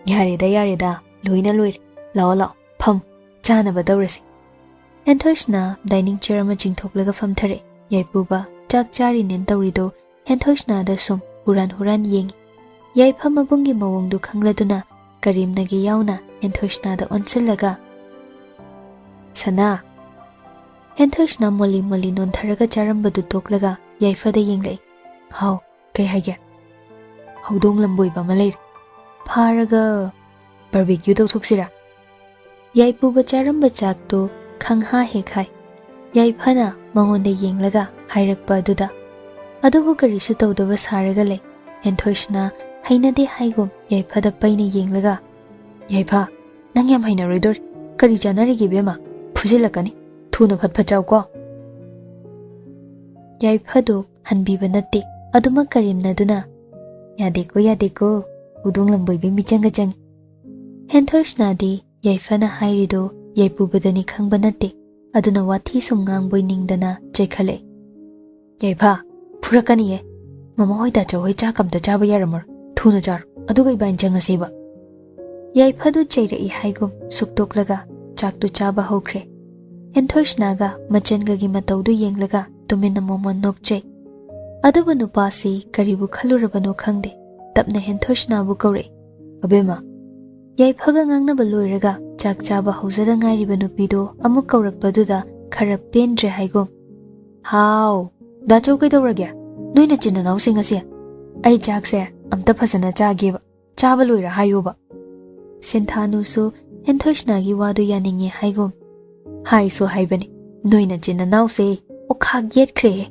ꯌꯥꯔꯦꯗ, ꯂꯣꯏꯅ ꯂꯣꯏꯔꯦ. ꯂꯥꯛꯑꯣ, ꯐꯝ, ꯆꯥꯅꯕ ꯇꯧꯔꯁꯤ." ꯍꯦꯟꯊꯣꯏꯁꯅ ꯗꯥꯏꯅꯤꯡ ꯆꯤꯌꯔ ꯑꯃ ꯆꯤꯡꯊꯣꯛꯂꯒ ꯐꯝꯊꯔꯛꯏ꯫ ꯌꯥꯏꯄꯨꯕ ꯆꯥꯛ ꯆꯥꯔꯤꯅꯦꯅ ꯇꯧꯔꯤꯗꯣ ꯍꯦꯟꯊꯣꯏꯁꯅꯥꯗ ꯁꯨꯝ ꯍꯨꯔꯥꯟ ꯌꯦꯡꯉꯤ꯫ ꯌꯥꯏꯐ ꯃꯕꯨꯡꯒꯤ ꯃꯑꯣꯡꯗꯨ ꯈꯪꯂꯗꯨꯅ ꯀꯔꯤꯝꯅꯒꯤ ꯌꯥꯎꯅ ꯍꯦꯟꯊꯣꯏꯁꯅꯥꯗ ꯑꯣꯟꯁꯤꯜꯂꯒ "ꯁꯅꯥ." ꯍꯦꯟꯊꯣꯏꯁꯅ ꯃꯣꯜꯂꯤ ꯅꯣꯟꯊꯔꯒ ꯆꯥꯔꯝꯕꯗꯨ ꯇꯣꯛꯂꯒ ꯌꯥꯏꯐꯗ ꯌꯦꯡꯂꯛꯏ꯫ "ꯍꯥꯎ, ꯀꯩ ꯍꯥꯏꯒꯦ?" "ꯍꯧꯗꯣꯡ ꯂꯝꯕꯣꯏꯕ ꯑꯃ ꯂꯩꯔꯦ. ꯐꯥꯔꯒ ꯕꯥꯔꯕꯤꯀ꯭ꯌꯨ ꯇꯧꯊꯣꯛꯁꯤꯔꯥ?" ꯌꯥꯏꯄꯨꯕ ꯆꯥꯔꯝꯕ ꯆꯥꯛꯇꯨ ꯈꯪꯍꯥ ꯍꯦꯛ ꯍꯥꯏ꯫ ꯌꯥꯏꯐꯅ ꯃꯉꯣꯟꯗ ꯌꯦꯡꯂꯒ ꯍꯥꯏꯔꯛꯄ ꯑꯗꯨꯗ "ꯑꯗꯨꯕꯨ ꯀꯔꯤꯁꯨ ꯇꯧꯗꯕ ꯁꯥꯔꯒ ꯂꯩ. ꯍꯦꯟꯊꯣꯏꯁꯅꯥ ꯍꯩꯅꯗꯦ ꯍꯥꯏꯒꯨꯝ ꯌꯥꯏꯐꯗ ꯄꯩꯅ ꯌꯦꯡꯂꯒ ꯌꯥꯏꯐ ꯅꯪ ꯌꯥꯝ ꯍꯩꯅꯔꯣꯏꯗꯣꯔꯤ ꯀꯔꯤ ꯆꯥꯅꯔꯤꯒꯦ ꯕꯦꯝꯃ ꯐꯨꯖꯤꯜꯂꯛꯀꯅꯤ ꯊꯨꯅ ꯐꯠ ꯐꯠ ꯆꯥꯎꯀꯣ ꯌꯥꯏꯐꯗꯨ ꯍꯟꯕꯤꯕ ꯅꯠꯇꯦ ꯑꯗꯨꯃꯛ ꯀꯔꯦꯝꯅꯗꯨꯅ ꯌꯥꯗꯦꯀꯣ ꯌꯥꯗꯦꯀꯣ ꯍꯧꯗꯣꯡ ꯂꯝꯕꯣꯏꯕꯤ ꯃꯤꯆꯪꯒ ꯆꯪꯉꯤ ꯍꯦꯟꯊꯣꯏꯁꯅꯥꯗꯤ ꯌꯥꯏꯐꯅ ꯍꯥꯏꯔꯤꯗꯣ ꯌꯥꯏꯄꯨꯕꯗꯅꯤ ꯈꯪꯕ ꯅꯠꯇꯦ ꯑꯗꯨꯅ ꯋꯥꯊꯤ ꯁꯨꯝ ꯉꯥꯡꯕꯣꯏ ꯅꯤꯡꯗꯅ ꯆꯩꯈꯠꯂꯛꯏ ꯌꯥꯏꯐ ꯐꯨꯔꯛꯀꯅꯤꯌꯦ ꯃꯃꯥ ꯍꯣꯏ ꯇꯥꯆꯧ ꯍꯣꯏ ꯆꯥꯛ ꯑꯝꯇ ꯆꯥꯕ ꯌꯥꯔꯝꯃꯔꯣꯏ ꯊꯨꯅ ꯆꯥꯔꯣ ꯑꯗꯨꯒ ꯏꯕꯥꯅꯤ ꯆꯪꯉꯁꯦꯕ ꯌꯥꯏꯐꯗꯨ ꯆꯩꯔꯛꯏ ꯍꯥꯏꯒꯨꯝ ꯁꯨꯛꯇꯣꯛꯂꯒ ꯆꯥꯛꯇꯨ ꯆꯥꯕ ꯍꯧꯈ꯭ꯔꯦ ꯍꯦꯟꯊꯣꯏꯁꯅꯥꯒ ꯃꯆꯟꯒꯒꯤ ꯃꯇꯧꯗꯨ ꯌꯦꯡꯂꯒ ꯇꯨꯃꯤꯟꯅ ꯃꯣꯃꯣꯟ ꯅꯣꯛꯆꯩ ꯑꯗꯨꯕꯨ ꯅꯨꯄꯥꯁꯤ ꯀꯔꯤꯕꯨ ꯈꯜꯂꯨꯔꯕꯅꯣ ꯈꯪꯗꯦ ꯇꯞꯅ ꯍꯦꯟꯊꯣꯏꯁꯅꯥꯕꯨ ꯀꯧꯔꯛꯏ ꯑꯕꯦꯝꯃ ꯌꯥꯏꯐꯒ ꯉꯥꯡꯅꯕ ꯂꯣꯏꯔꯒ ꯆꯥꯛ ꯆꯥꯕ ꯍꯧꯖꯗ ꯉꯥꯏꯔꯤꯕ ꯅꯨꯄꯤꯗꯣ ꯑꯃꯨꯛ ꯀꯧꯔꯛꯄꯗꯨꯗ ꯈꯔ ꯄꯦꯟꯗ꯭ꯔꯦ ꯍꯥꯏꯒꯨꯝ ꯍꯥꯎ ꯗꯥꯆꯧ ꯀꯩꯗꯧꯔꯒꯦ ꯅꯣꯏ ꯅꯆꯤꯟ ꯅꯅꯥꯎꯁꯤꯡ ꯑꯁꯦ ꯑꯩ ꯆꯥꯛꯁꯦ ꯑꯝꯇ ꯐꯖꯅ ꯆꯥꯒꯦꯕ ꯆꯥꯕ ꯂꯣꯏꯔ ꯍꯥꯏꯌꯣꯕ ꯁꯤꯟꯊꯥꯅꯨꯁꯨ ꯍꯦꯟꯊꯣꯏꯁꯅꯥꯒꯤ ꯋꯥꯗꯨ ꯌꯥꯅꯤꯡꯉꯦ ꯍꯥꯏꯒꯨꯝ ꯍꯥꯏꯁꯨ ꯍꯥꯏꯕꯅꯤ ꯅꯣꯏ ꯅꯆꯤꯟ ꯅꯅꯥꯎꯁꯦ ꯑꯣꯈꯥꯛ ꯌꯦꯠꯈ꯭ꯔꯦꯍꯦ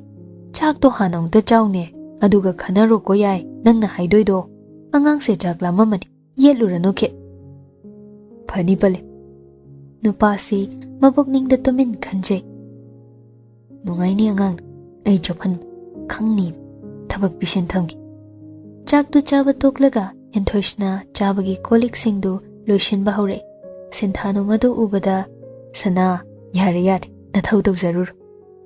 ꯆꯥꯛꯇꯣ ꯍꯥꯟꯅ ꯑꯃꯨꯛꯇ ꯆꯥꯎꯅꯦ ꯑꯗꯨꯒ ꯈꯟꯅꯔꯣꯀꯣ ꯌꯥꯏ ꯅꯪꯅ ꯍꯥꯏꯗꯣꯏꯗꯣ ꯑꯉꯥꯡꯁꯦ ꯆꯥꯛ ꯂꯥꯝꯃꯝꯃꯅꯤ ꯌꯦꯠꯂꯨꯔꯅꯨ ꯈꯤꯠ ꯐꯅꯤ ꯄꯜꯂꯦ ꯅꯨꯄꯥꯁꯤ ꯃꯕꯨꯛꯅꯤꯡꯗ ꯇꯨꯃꯤꯟ ꯈꯟꯖꯩ ꯅꯨꯡꯉꯥꯏꯅꯤ ꯑꯉꯥꯡꯅ ꯑꯩ ꯆꯣꯞꯍꯟꯕ ꯈꯪꯅꯤ ꯊꯕꯛ ꯄꯤꯁꯤꯟ ꯊꯝꯈꯤ ꯆꯥꯛꯇꯨ ꯆꯥꯕ ꯇꯣꯛꯂꯒ ꯍꯦꯟꯊꯣꯏꯁꯅꯥ ꯆꯥꯕꯒꯤ ꯀꯣꯜꯂꯤꯛꯁꯤꯡꯗꯨ ꯂꯣꯏꯁꯤꯟꯕ ꯍꯧꯔꯛꯏ ꯁꯤꯟꯊꯥꯅꯨ ꯃꯗꯨ ꯎꯕꯗ ꯁꯅꯥ ꯌꯥꯔꯦ ꯌꯥꯔꯦ ꯅꯊꯧ ꯇꯧꯖꯔꯨꯔꯣ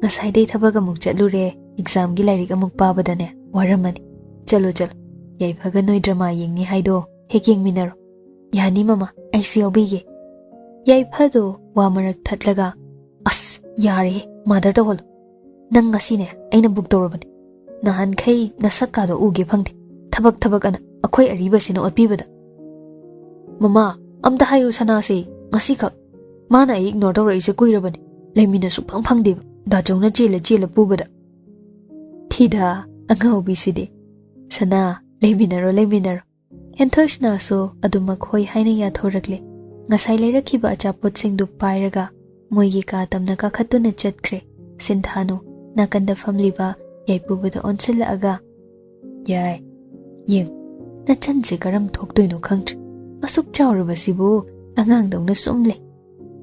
ꯉꯁꯥꯏꯗꯩ ꯊꯕꯛ ꯑꯃꯨꯛ ꯆꯠꯂꯨꯔꯦ ꯑꯦꯛꯖꯥꯝꯒꯤ ꯂꯥꯏꯔꯤꯛ ꯑꯃꯨꯛ ꯄꯥꯕꯗꯅꯦ ꯋꯥꯔꯝꯃꯅꯤ ꯆꯠꯂꯣ ꯆꯠꯂꯣ ꯌꯥꯏꯐꯒ ꯅꯣꯏ ꯗ꯭ꯔꯃꯥ ꯌꯦꯡꯅꯤ ꯍꯥꯏꯗꯣ ꯍꯦꯛ ꯌꯦꯡꯃꯤꯟꯅꯔꯣ ꯌꯥꯅꯤ ꯃꯃꯥ ꯑꯩꯁꯨ ꯌꯥꯎꯕꯤꯒꯦ ꯌꯥꯏꯐꯗꯣ ꯋꯥ ꯃꯔꯛ ꯊꯠꯂꯒ ꯑꯁ ꯌꯥꯔꯦ ꯃꯥꯗꯔ ꯇꯧꯍꯜꯂꯣ ꯅꯪ ꯉꯁꯤꯅꯦ ꯑꯩꯅ ꯕꯨꯛ ꯇꯧꯔꯕꯅꯤ ꯅꯍꯥꯟꯈꯩ ꯅꯁꯛꯀꯥꯗꯣ ꯎꯒꯦ ꯐꯪꯗꯦ ꯊꯕꯛ ꯑꯅ ꯑꯩꯈꯣꯏ ꯑꯔꯤꯕꯁꯤꯅ ꯑꯣꯠꯄꯤꯕꯗ ꯃꯃꯥ ꯑꯝꯇ ꯍꯥꯏꯌꯨ ꯁꯅꯥꯁꯦ ꯉꯁꯤꯈꯛ ꯃꯥꯅ ꯑꯩ ꯏꯒꯅꯣꯔ ꯇꯧꯔꯛꯏꯁꯦ ꯀꯨꯏꯔꯕꯅꯤ ꯂꯩꯃꯤꯟꯅ ꯁꯨꯡꯐꯪ ꯐꯪꯗꯦꯕ ꯗꯥꯆꯧꯅ ꯆꯦꯜꯂ ꯄꯨꯕꯗ ꯊꯤꯗ ꯑꯉꯥꯎꯕꯤꯁꯤꯗꯤ ꯁꯅꯥ ꯂꯩꯃꯤꯟꯅꯔꯣ ꯍꯦꯟꯊꯣꯏꯁꯅꯥꯁꯨ ꯑꯗꯨꯃꯛ ꯍꯣꯏ ꯍꯥꯏꯅ ꯌꯥꯊꯣꯔꯛꯂꯦ ꯉꯁꯥꯏ ꯂꯩꯔꯛꯈꯤꯕ ꯑꯆꯥꯄꯣꯠꯁꯤꯡꯗꯨ ꯄꯥꯏꯔꯒ ꯃꯣꯏꯒꯤ ꯀꯥ ꯇꯝꯅ ꯀꯥꯈꯠꯇꯨꯅ ꯆꯠꯈ꯭ꯔꯦ ꯁꯤꯟꯊꯥꯅꯨ ꯅꯥꯀꯟꯗ ꯐꯝꯂꯤꯕ ꯌꯥꯏꯄꯨꯕꯗ ꯑꯣꯟꯁꯤꯜꯂꯛꯑꯒ ꯌꯥꯏ ꯌꯦꯡ ꯅꯆꯟꯁꯦ ꯀꯔꯝ ꯊꯣꯛꯇꯣꯏꯅꯣ ꯈꯪꯗ꯭ꯔꯦ ꯑꯁꯨꯛ ꯆꯥꯎꯔꯕꯁꯤꯕꯨ ꯑꯉꯥꯡꯗꯧꯅ ꯁꯨꯝ ꯂꯩ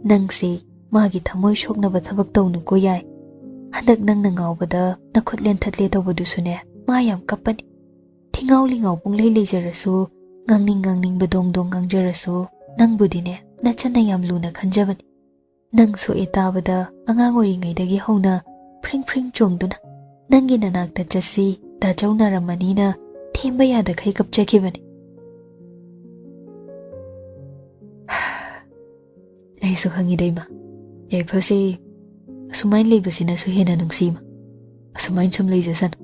ꯅꯪꯁꯦ ꯃꯥꯒꯤ ꯊꯃꯣꯏ ꯁꯣꯛꯅꯕ ꯊꯕꯛ ꯇꯧꯅꯨꯀꯣ ꯌꯥꯏ ꯍꯟꯗꯛ ꯅꯪꯅ ꯉꯥꯎꯕꯗ ꯅꯈꯨꯠ ꯂꯦꯟꯊꯠꯂꯦ ꯇꯧꯕꯗꯨꯁꯨꯅꯦ ꯃꯥ ꯌꯥꯝ ꯀꯞꯄꯅꯤ ꯊꯤꯉꯥꯎ ꯂꯤꯉꯥꯎ ꯄꯨꯡꯂꯩ ꯂꯩꯖꯔꯁꯨ ꯉꯥꯡꯅꯤꯡꯕ ꯗꯣꯡ ꯉꯥꯡꯖꯔꯁꯨ ꯅꯪꯕꯨꯗꯤꯅꯦ ꯅꯆꯟꯅ ꯌꯥꯝ ꯂꯨꯅ ꯈꯟꯖꯕꯅꯤ ꯅꯪ ꯁꯣꯛꯑꯦ ꯇꯥꯕꯗ ꯑꯉꯥꯡ ꯑꯣꯏꯔꯤꯉꯩꯗꯒꯤ ꯍꯧꯅ ꯐ꯭ꯔꯤꯡ ꯆꯣꯡꯗꯨꯅ ꯅꯪꯒꯤ ꯅꯅꯥꯛꯇ ꯆꯠꯁꯤ ꯗꯥꯆꯧ ꯅꯥꯔꯝꯃꯅꯤꯅ ꯊꯦꯝꯕ ꯌꯥꯗꯈꯩ ꯀꯞꯆꯈꯤꯕꯅꯤ ꯑꯩꯁꯨ ꯈꯪꯉꯤꯗ ꯏꯃꯥ ꯌꯥꯏꯐꯁꯦ ꯑꯁꯨꯃꯥꯏꯅ ꯂꯩꯕꯁꯤꯅꯁꯨ ꯍꯦꯟꯅ ꯅꯨꯡꯁꯤꯃ ꯑꯁꯨꯃꯥꯏꯅ ꯁꯨꯝ ꯂꯩꯖꯁꯅꯨ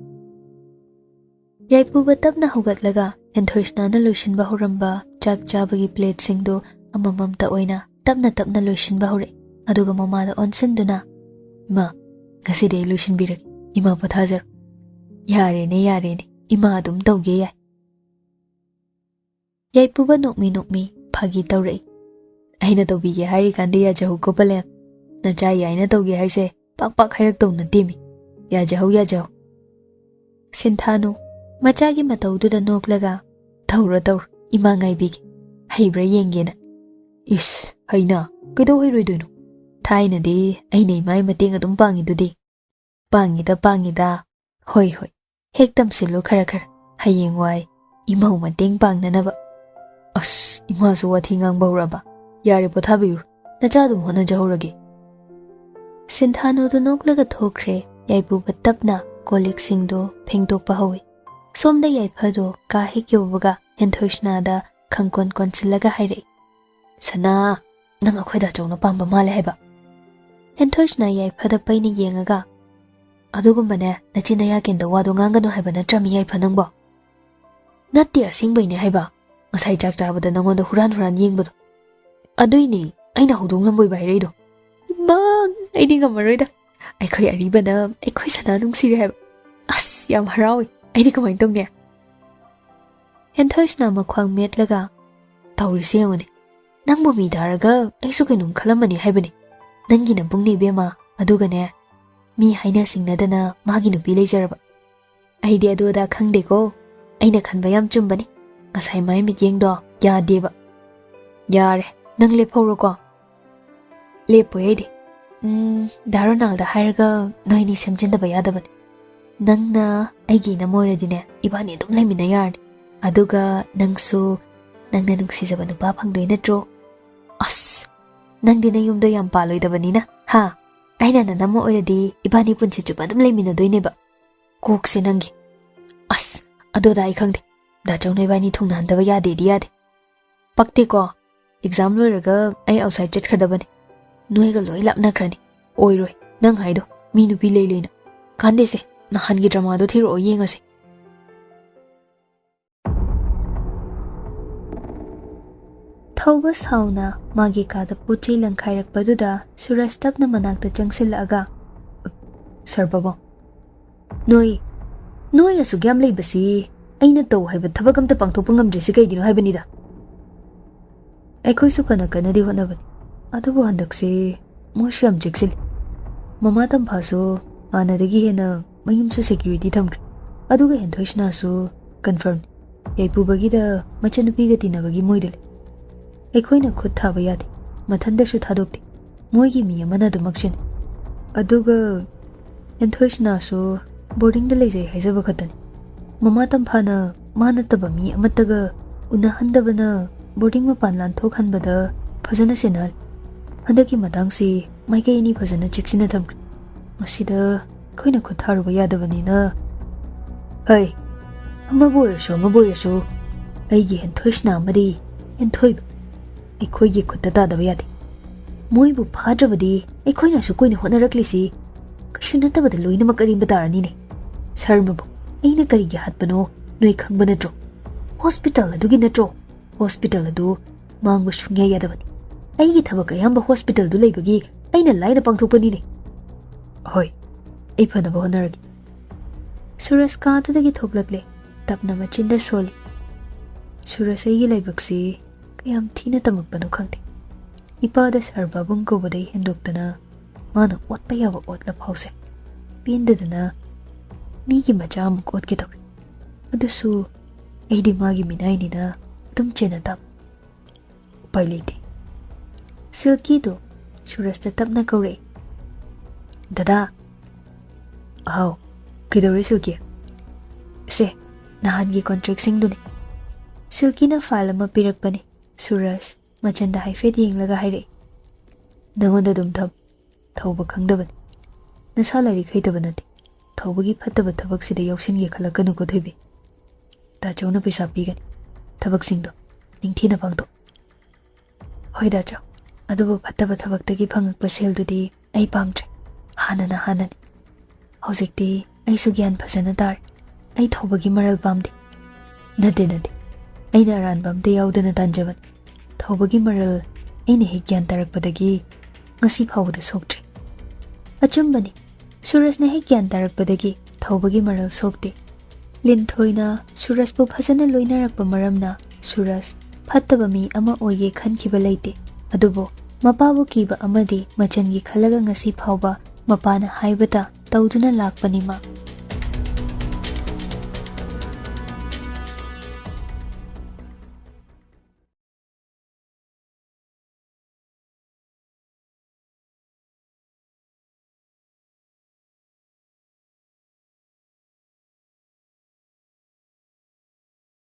ꯌꯥꯏꯄꯨꯕ ꯇꯞꯅ ꯍꯧꯒꯠꯂꯒ ꯍꯦꯟꯊꯣꯏꯁꯅꯥꯅ ꯂꯣꯏꯁꯤꯟꯕ ꯍꯧꯔꯝꯕ ꯆꯥꯛ ꯆꯥꯕꯒꯤ ꯄ꯭ꯂꯦꯠꯁꯤꯡꯗꯨ ꯑꯃꯃꯝꯇ ꯑꯣꯏꯅ ꯇꯞꯅ ꯂꯣꯏꯁꯤꯟꯕ ꯍꯧꯔꯛꯏ ꯑꯗꯨꯒ ꯃꯃꯥꯗ ꯑꯣꯟꯁꯤꯟꯗꯨꯅ ꯏꯃꯥ ꯉꯁꯤꯗꯤ ꯑꯩ ꯂꯣꯏꯁꯤꯟꯕꯤꯔꯒꯦ ꯏꯃꯥ ꯄꯣꯊꯥꯖꯔꯣ ꯌꯥꯔꯦꯅꯦ ꯏꯃꯥ ꯑꯗꯨꯝ ꯇꯧꯒꯦ ꯌꯥꯏ ꯌꯥꯏꯄꯨꯕ ꯅꯣꯛꯃꯤ ꯐꯥꯒꯤ ꯇꯧꯔꯛꯏ ꯑꯩꯅ ꯇꯧꯕꯤꯒꯦ ꯍꯥꯏꯔꯤꯀꯥꯟꯗ ꯌꯥꯖꯍꯧꯀꯣ ꯄꯂꯦꯝ ꯅꯆꯥ ꯌꯥꯏꯅ ꯇꯧꯒꯦ ꯍꯥꯏꯁꯦ ꯄꯥꯛ ꯍꯥꯏꯔꯛꯇꯧ ꯅꯠꯇꯦꯃꯤ ꯌꯥꯖꯍꯧ ꯁꯤꯟꯊꯥꯅꯨ ꯃꯆꯥꯒꯤ ꯃꯇꯧꯗꯨꯗ ꯅꯣꯛꯂꯒ ꯇꯧꯔꯣ ꯏꯃꯥ ꯉꯥꯏꯕꯤꯒꯦ ꯍꯩꯕ꯭ꯔꯥ ꯌꯦꯡꯒꯦꯅ ꯏꯁ ꯍꯩꯅ ꯀꯩꯗꯧ ꯍꯩꯔꯣꯏꯗꯣꯏꯅꯣ ꯊꯥꯏꯅꯗꯤ ꯑꯩꯅ ꯏꯃꯥꯒꯤ ꯃꯇꯦꯡ ꯑꯗꯨꯝ ꯄꯥꯡꯉꯤꯗꯨꯗꯤ ꯄꯥꯡꯉꯤꯗ ꯍꯣꯏ ꯍꯦꯛ ꯇꯝꯁꯤꯜꯂꯨ ꯈꯔ ꯍꯌꯦꯡꯋꯥꯏ ꯏꯃꯧ ꯃꯇꯦꯡ ꯄꯥꯡꯅꯅꯕ ꯑꯁ ꯏꯃꯥꯁꯨ ꯋꯥꯊꯤ ꯉꯥꯡꯕ ꯍꯧꯔꯕ ꯌꯥꯔꯦ ꯄꯣꯊꯥꯕꯤꯌꯨ ꯅꯆꯥ ꯑꯗꯨꯝ ꯍꯣꯠꯅꯖꯍꯧꯔꯒꯦ ꯁꯤꯟꯊꯥꯅꯨꯗꯨ ꯅꯣꯛꯂꯒ ꯊꯣꯛꯈ꯭ꯔꯦ ꯌꯥꯏꯄꯨꯕ ꯇꯞꯅ ꯀꯣꯜꯂꯤꯛꯁꯤꯡꯗꯨ ꯐꯦꯡꯗꯣꯛꯄ ꯍꯧꯏ ꯁꯣꯝꯗ ꯌꯥꯏꯐꯗꯣ ꯀꯥ ꯍꯦꯛ ꯌꯧꯕꯒ ꯍꯦꯟꯊꯣꯏꯁꯅꯥꯗ ꯈꯪꯀꯣꯟ ꯀꯣꯟꯁꯤꯜꯂꯒ ꯍꯥꯏꯔꯛꯏ ꯁꯅꯥ ꯅꯪ ꯑꯩꯈꯣꯏ ꯗꯥꯆꯧꯅ ꯄꯥꯝꯕ ꯃꯥꯜꯂꯦ ꯍꯥꯏꯕ ꯍꯦꯟꯊꯣꯏꯁꯅꯥ ꯌꯥꯏꯐꯗ ꯄꯩꯅ ꯌꯦꯡꯉꯒ ꯑꯗꯨꯒꯨꯝꯕꯅꯦ ꯅꯆꯤꯟ ꯅꯌꯥ ꯀꯦꯟꯗ ꯋꯥꯗꯣ ꯉꯥꯡꯒꯅꯨ ꯍꯥꯏꯕ ꯅꯠꯇ꯭ꯔꯃꯤ ꯌꯥꯏꯐ ꯅꯪꯕꯣ ꯅꯠꯇꯦ ꯑꯁꯦꯡꯕꯩꯅꯦ ꯍꯥꯏꯕ ꯉꯁꯥꯏ ꯆꯥꯛ ꯆꯥꯕꯗ ꯅꯪꯉꯣꯟꯗ ꯍꯨꯔꯥꯟ ꯌꯦꯡꯕꯗꯣ ꯑꯗꯨꯏꯅꯦ ꯑꯩꯅ ꯍꯧꯗꯣꯡ ꯂꯝꯕꯣꯏꯕ ꯍꯥꯏꯔꯛꯏꯗꯣ ꯏꯃꯥ ꯑꯩꯗꯤ ꯉꯝꯃꯔꯣꯏꯗ ꯑꯩꯈꯣꯏ ꯑꯔꯤꯕꯅ ꯑꯩꯈꯣꯏ ꯁꯅꯥ ꯅꯨꯡꯁꯤꯔꯦ ꯍꯥꯏꯕ ꯑꯁ ꯌꯥꯝ ꯍꯔꯥꯎꯏ ꯑꯩꯗꯤ ꯀꯃꯥꯏꯅ ꯇꯧꯅꯤ ꯍꯦꯟꯊꯣꯏꯁꯅꯥ ꯃꯈ꯭ꯋꯥꯡ ꯃꯦꯠꯂꯒ ꯇꯧꯔꯤꯁꯦ ꯌꯦꯡꯉꯨꯅꯦ ꯅꯪꯕꯨ ꯃꯤ ꯇꯥꯔꯒ ꯑꯩꯁꯨ ꯀꯩꯅꯣꯝ ꯈꯜꯂꯝꯃꯅꯤ ꯍꯥꯏꯕꯅꯤ ꯅꯪꯒꯤ ꯅꯕꯨꯡꯅꯦ ꯏꯕꯦꯝꯃ ꯑꯗꯨꯒꯅꯦ ꯃꯤ ꯍꯥꯏꯅ ꯁꯤꯡꯅꯗꯅ ꯃꯥꯒꯤ ꯅꯨꯄꯤ ꯂꯩꯖꯔꯕ ꯑꯩꯗꯤ ꯑꯗꯨ ꯑꯗꯥ ꯈꯪꯗꯦꯀꯣ ꯑꯩꯅ ꯈꯟꯕ ꯌꯥꯝ ꯆꯨꯝꯕꯅꯤ ꯉꯁꯥꯏ ꯃꯥꯏ ꯃꯤꯠꯌꯦꯡꯗꯣ ꯌꯥꯗꯦꯕ ꯌꯥꯔꯦ ꯅꯪ ꯂꯦꯞꯍꯧꯔꯣꯀꯣ ꯂꯦꯞꯄꯣꯏ ꯑꯩꯗꯤ ꯗꯥ ꯔꯣꯅꯥꯜꯗ ꯍꯥꯏꯔꯒ ꯅꯣꯏꯅꯤ ꯁꯦꯝꯖꯤꯟꯗꯕ ꯌꯥꯗꯕꯅꯤ ꯅꯪꯅ ꯑꯩꯒꯤ ꯏꯅꯝ ꯑꯣꯏꯔꯗꯤꯅꯦ ꯏꯕꯥꯅꯤ ꯑꯗꯨꯝ ꯂꯩꯃꯤꯟꯅ ꯌꯥꯔꯅꯤ ꯑꯗꯨꯒ ꯅꯪꯁꯨ ꯅꯪꯅ ꯅꯨꯡꯁꯤꯖꯕ ꯅꯨꯄꯥ ꯐꯪꯗꯣꯏ ꯅꯠꯇ꯭ꯔꯣ ꯑꯁ ꯅꯪꯗꯤ ꯅꯌꯨꯝꯗꯣ ꯌꯥꯝ ꯄꯥꯜꯂꯣꯏꯗꯕꯅꯤꯅ ꯍꯥ ꯑꯩꯅ ꯅꯅꯝꯃ ꯑꯣꯏꯔꯗꯤ ꯏꯕꯥꯅꯤ ꯄꯨꯟꯁꯤ ꯆꯨꯞꯄ ꯑꯗꯨꯝ ꯂꯩꯃꯤꯟꯅꯗꯣꯏꯅꯦꯕ ꯀꯣꯛꯁꯦ ꯅꯪꯒꯤ ꯑꯁ ꯑꯗꯨꯗ ꯑꯩ ꯈꯪꯗꯦ ꯗꯥꯆꯧꯅ ꯏꯕꯥꯅꯤ ꯊꯨꯡꯅꯍꯟꯗꯕ ꯌꯥꯗꯦꯗꯤ ꯌꯥꯗꯦ ꯄꯛꯇꯦꯀꯣ ꯑꯦꯛꯖꯥꯝ ꯂꯣꯏꯔꯒ ꯑꯩ ꯑꯥꯎꯠꯁꯥꯏꯠ ꯆꯠꯈ꯭ꯔꯗꯕꯅꯤ ꯅꯣꯏꯒ ꯂꯣꯏ ꯂꯥꯞꯅꯈ꯭ꯔꯅꯤ ꯑꯣꯏꯔꯣꯏ ꯅꯪ ꯍꯥꯏꯗꯣ ꯃꯤ ꯅꯨꯄꯤ ꯂꯩ ꯂꯩꯅ ꯀꯥꯟꯗꯦꯁꯦ ꯅꯍꯥꯟꯒꯤ ꯗ꯭ꯔꯃꯥꯗꯣ ꯊꯤꯔꯛꯑꯣ ꯌꯦꯡꯉꯁꯤ ꯊꯧꯕ ꯁꯥꯎꯅ ꯃꯥꯒꯤ ꯀꯥꯗ ꯄꯣꯠ ꯆꯩ ꯂꯪꯈꯥꯏꯔꯛꯄꯗꯨꯗ ꯁꯨꯔꯖ ꯇꯞꯅ ꯃꯅꯥꯛꯇ ꯆꯪꯁꯤꯜꯂꯛꯑꯒ ꯁꯔ ꯕꯥꯕꯣꯡ ꯅꯣꯏ ꯑꯁꯨꯛ ꯌꯥꯝ ꯂꯩꯕꯁꯤ ꯑꯩꯅ ꯇꯧ ꯍꯥꯏꯕ ꯊꯕꯛ ꯑꯝꯇ ꯄꯥꯡꯊꯣꯛꯄ ꯉꯝꯗ꯭ꯔꯤꯁꯤ ꯀꯩꯒꯤꯅꯣ ꯍꯥꯏꯕꯅꯤꯗ ꯑꯩꯈꯣꯏꯁꯨ ꯐꯅ ꯀꯟꯅꯗꯤ ꯍꯣꯠꯅꯕꯅꯤ ꯑꯗꯨꯕꯨ ꯍꯟꯗꯛꯁꯤ ꯃꯣꯏꯁꯨ ꯌꯥꯝ ꯆꯦꯛꯁꯤꯜꯂꯤ ꯃꯃꯥ ꯇꯝꯐꯥꯁꯨ ꯍꯥꯟꯅꯗꯒꯤ ꯍꯦꯟꯅ ꯃꯌꯨꯝꯁꯨ ꯁꯦꯀ꯭ꯌꯨꯔꯤꯇꯤ ꯊꯝꯈ꯭ꯔꯦ ꯑꯗꯨꯒ ꯍꯦꯟꯊꯣꯏꯁꯅꯥꯁꯨ ꯀꯟꯐꯔꯝꯅꯤ ꯌꯥꯏꯄꯨꯕꯒꯤꯗ ꯃꯆꯟꯅꯨꯄꯤꯒ ꯇꯤꯟꯅꯕꯒꯤ ꯃꯣꯏꯗ ꯂꯩ ꯑꯩꯈꯣꯏꯅ ꯈꯨꯠ ꯊꯥꯕ ꯌꯥꯗꯦ ꯃꯊꯟꯗꯁꯨ ꯊꯥꯗꯣꯛꯇꯦ ꯃꯣꯏꯒꯤ ꯃꯤ ꯑꯃꯅ ꯑꯗꯨꯃꯛꯁꯤꯅꯤ ꯑꯗꯨꯒ ꯍꯦꯟꯊꯣꯏꯁꯅꯥꯁꯨ ꯕꯣꯔꯗꯤꯡꯗ ꯂꯩꯖꯩ ꯍꯥꯏꯖꯕ ꯈꯛꯇꯅꯤ ꯃꯃꯥ ꯇꯝꯐꯥꯅ ꯃꯥ ꯅꯠꯇꯕ ꯃꯤ ꯑꯃꯠꯇꯒ ꯎꯅꯍꯟꯗꯕꯅ ꯕꯣꯔꯗꯤꯡ ꯃꯄꯥꯟ ꯂꯥꯟꯊꯣꯛꯍꯟꯕꯗ ꯐꯖꯅ ꯁꯦꯟꯅꯍꯜꯂꯤ ꯍꯟꯗꯛꯀꯤ ꯃꯇꯥꯡꯁꯤ ꯃꯥꯏꯀꯩ ꯑꯅꯤ ꯐꯖꯅ ꯆꯦꯛꯁꯤꯟꯅ ꯊꯝꯈ꯭ꯔꯦ ꯃꯁꯤꯗ ꯑꯩꯈꯣꯏꯅ ꯈꯨꯠ ꯊꯥꯔꯨꯕ ꯌꯥꯗꯕꯅꯤꯅ ꯍꯩ ꯑꯃꯕꯨ ꯑꯣꯏꯔꯁꯨ ꯑꯩꯒꯤ ꯍꯦꯟꯊꯣꯏꯁꯅꯥ ꯑꯃꯗꯤ ꯍꯦꯟꯊꯣꯏꯕ ꯑꯩꯈꯣꯏꯒꯤ ꯈꯨꯠꯇ ꯇꯥꯗꯕ ꯌꯥꯗꯦ ꯃꯣꯏꯕꯨ ꯐꯥꯗ꯭ꯔꯕꯗꯤ ꯑꯩꯈꯣꯏꯅ ꯑꯁꯨꯛ ꯀꯨꯏꯅ ꯍꯣꯠꯅꯔꯛꯂꯤꯁꯤ ꯀꯩꯁꯨ ꯅꯠꯇꯕꯗ ꯂꯣꯏꯅꯃꯛ ꯑꯔꯦꯝꯕ ꯇꯥꯔꯅꯤꯅꯦ ꯁꯔꯃꯕꯨ ꯑꯩꯅ ꯀꯔꯤꯒꯤ ꯍꯥꯠꯄꯅꯣ ꯅꯣꯏ ꯈꯪꯕ ꯅꯠꯇ꯭ꯔꯣ ꯍꯣꯁꯄꯤꯇꯥꯜ ꯑꯗꯨꯒꯤ ꯅꯠꯇ꯭ꯔꯣ ꯍꯣꯁꯄꯤꯇꯥꯜ ꯑꯗꯨ ꯃꯥꯡꯕ ꯁꯨꯡꯌꯥ ꯌꯥꯗꯕꯅꯤ ꯑꯩꯒꯤ ꯊꯕꯛ ꯑꯌꯥꯝꯕ ꯍꯣꯁꯄꯤꯇꯥꯜꯗꯨ ꯂꯩꯕꯒꯤ ꯑꯩꯅ ꯂꯥꯏꯅ ꯄꯥꯡꯊꯣꯛꯄꯅꯤꯅꯦ ꯍꯣꯏ ꯑꯩ ꯐꯅꯕ ꯍꯣꯠꯅꯔꯒꯦ ꯁꯨꯔꯖ ꯀꯥꯗꯨꯗꯒꯤ ꯊꯣꯛꯂꯛꯂꯦ ꯇꯞꯅ ꯃꯆꯤꯟꯗ ꯁꯣꯜꯂꯤ ꯁꯨꯔꯖ ꯑꯩꯒꯤ ꯂꯥꯏꯕꯛꯁꯤ ꯀꯌꯥꯝ ꯊꯤꯅ ꯇꯝꯃꯛꯄꯅꯣ ꯈꯪꯗꯦ ꯏꯄꯥꯗ ꯁꯔ ꯕꯥꯕꯨꯡ ꯀꯧꯕꯗꯩ ꯍꯦꯟꯗꯣꯛꯇꯅ ꯃꯥꯅ ꯑꯣꯠꯄ ꯌꯥꯕ ꯑꯣꯠꯂ ꯐꯥꯎꯁꯦ ꯄꯦꯟꯗꯗꯅ ꯃꯤꯒꯤ ꯃꯆꯥ ꯑꯃꯨꯛ ꯑꯣꯠꯀꯦ ꯇꯧꯏ ꯑꯗꯨꯁꯨ ꯑꯩꯗꯤ ꯃꯥꯒꯤ ꯃꯤꯅꯥꯏꯅꯤꯅ ꯑꯗꯨꯝ ꯆꯦꯟꯅ ꯇꯥꯕ ꯎꯄꯥꯏ ꯂꯩꯇꯦ ꯁꯤꯜꯀꯤꯗꯣ ꯁꯨꯔꯖꯇ ꯇꯞꯅ ꯀꯧꯔꯛꯏ ꯗꯗꯥ ꯑꯍꯥꯎ ꯀꯩꯗꯧꯔꯦ ꯁꯤꯜꯀꯤ ꯁꯦ ꯅꯍꯥꯟꯒꯤ ꯀꯣꯟꯇ꯭ꯔꯦꯛꯁꯤꯡꯗꯨꯅꯤ ꯁꯤꯜꯀꯤꯅ ꯐꯥꯏꯜ ꯑꯃ ꯄꯤꯔꯛꯄꯅꯤ ꯁꯨꯔꯖ ꯃꯆꯟꯗ ꯍꯥꯏꯐꯦꯠ ꯌꯦꯡꯂꯒ ꯍꯥꯏꯔꯛꯏ ꯅꯪꯉꯣꯟꯗ ꯑꯗꯨꯝ ꯊꯧꯕ ꯈꯪꯗꯕꯅꯤ ꯅꯁꯥ ꯂꯥꯏꯔꯤꯛ ꯍꯩꯇꯕ ꯅꯠꯇꯦ ꯊꯧꯕꯒꯤ ꯐꯠꯇꯕ ꯊꯕꯛꯁꯤꯗ ꯌꯥꯎꯁꯤꯟꯒꯦ ꯈꯜꯂꯛꯀꯅꯨꯀꯣ ꯊꯣꯏꯕꯤ ꯗꯥꯆꯧꯅ ꯄꯩꯁꯥ ꯄꯤꯒꯅꯤ ꯊꯕꯛꯁꯤꯡꯗꯣ ꯅꯤꯡꯊꯤꯅ ꯄꯥꯡꯊꯣꯛ ꯍꯣꯏ ꯗꯥꯆꯧ ꯑꯗꯨꯕꯨ ꯐꯠꯇꯕ ꯊꯕꯛꯇꯒꯤ ꯐꯪꯉꯛꯄ ꯁꯦꯜꯗꯨꯗꯤ ꯑꯩ ꯄꯥꯝꯗ꯭ꯔꯦ ꯍꯥꯟꯅꯅꯤ ꯍꯧꯖꯤꯛꯇꯤ ꯑꯩꯁꯨ ꯒ꯭ꯌꯥꯟ ꯐꯖꯅ ꯇꯥꯔꯦ ꯑꯩ ꯊꯧꯕꯒꯤ ꯃꯔꯜ ꯄꯥꯝꯗꯦ ꯅꯠꯇꯦ ꯑꯩꯅ ꯑꯔꯥꯟꯕ ꯑꯝꯇ ꯌꯥꯎꯗꯅ ꯇꯥꯟꯖꯕꯅꯤ ꯊꯧꯕꯒꯤ ꯃꯔꯜ ꯑꯩꯅ ꯍꯦꯛ ꯒ꯭ꯌꯥꯟ ꯇꯥꯔꯛꯄꯗꯒꯤ ꯉꯁꯤ ꯐꯥꯎꯕꯗ ꯁꯣꯛꯇ꯭ꯔꯤ ꯑꯆꯨꯝꯕꯅꯤ ꯁꯨꯔꯖꯅ ꯍꯦꯛ ꯒ꯭ꯌꯥꯟ ꯇꯥꯔꯛꯄꯗꯒꯤ ꯊꯧꯕꯒꯤ ꯃꯔꯜ ꯁꯣꯛꯇꯦ ꯂꯤꯟꯊꯣꯏꯅ ꯁꯨꯔꯖꯄꯨ ꯐꯖꯅ ꯂꯣꯏꯅꯔꯛꯄ ꯃꯔꯝꯅ ꯁꯨꯔꯖ ꯐꯠꯇꯕ ꯃꯤ ꯑꯃ ꯑꯣꯏꯒꯦ ꯈꯟꯈꯤꯕ ꯂꯩꯇꯦ ꯑꯗꯨꯕꯨ ꯃꯄꯥꯕꯨ ꯀꯤꯕ ꯑꯃꯗꯤ ꯃꯆꯟꯒꯤ ꯈꯜꯂꯒ ꯉꯁꯤ ꯐꯥꯎꯕ ꯃꯄꯥꯅ ꯍꯥꯏꯕꯇ ꯇꯧꯗꯨꯅ ꯂꯥꯛꯄꯅꯤ ꯃꯥ